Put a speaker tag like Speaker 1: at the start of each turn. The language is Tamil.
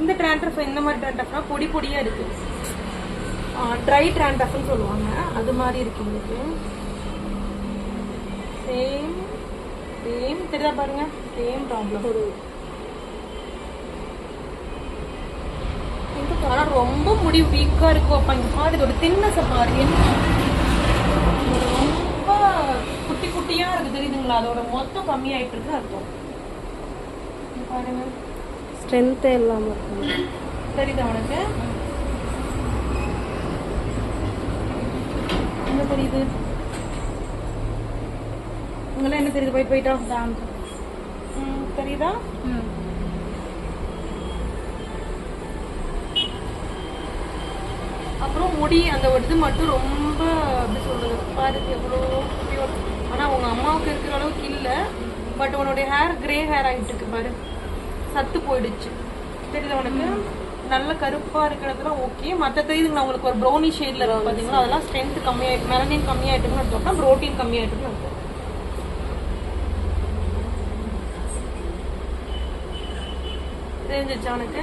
Speaker 1: இந்த ட்ராண்டஃப் இந்த மாதிரி ட்ராண்டஃப்னா பொடி பொடியா இருக்கு. ட்ரை ட்ராண்டஃப்னு சொல்லுவாங்க, அது மாதிரி இருக்கு உங்களுக்கு. சேம் தெரியுதா பாருங்க, சேம் ப்ராப்ளம். ஆனா ரொம்ப முடி வீக்கா இருக்கும். அப்ப இங்க பாரு, ஒரு தின்னஸை பாரு, ரொம்ப குட்டி குட்டியா இருக்கு தெரியுதுங்களா? அதோட மொத்தம் கம்மியாயிட்டு இருக்கு அர்த்தம். பாருங்க,
Speaker 2: ஸ்ட்ரென்த்தே இல்லாம இருக்கு.
Speaker 1: தெரியுதா உனக்கு? என்ன தெரியுது? உங்களாம் என்ன தெரியுது? போயிட்டா தெரியுதா? அப்புறம் முடி அந்த ஒரு இது மட்டும் ரொம்ப எப்படி சொல்றது பாரு, எவ்வளோ பியூர். ஆனா உங்க அம்மாவுக்கு இருக்கிற அளவுக்கு இல்ல, பட் உன்னுடைய ஹேர் கிரே ஹேர் ஆகிட்டு இருக்கு பாரு, சத்து போயிடுச்சு. தெரியுதா உனக்கு? நல்ல கருப்பா இருக்கிறதுல ஓகே. மற்ற தெரியுதுங்களா உங்களுக்கு? ஒரு ப்ரௌனி ஷேட்ல இருக்கு பாத்தீங்களா? அதெல்லாம் ஸ்ட்ரென்த் கம்மியாயிட்டு, மெலனின் கம்மியாயிட்டுன்னு அர்த்தம், ப்ரோட்டீன் கம்மியாயிட்டுன்னு அர்த்தம். தெரிஞ்சிச்சா உனக்கு?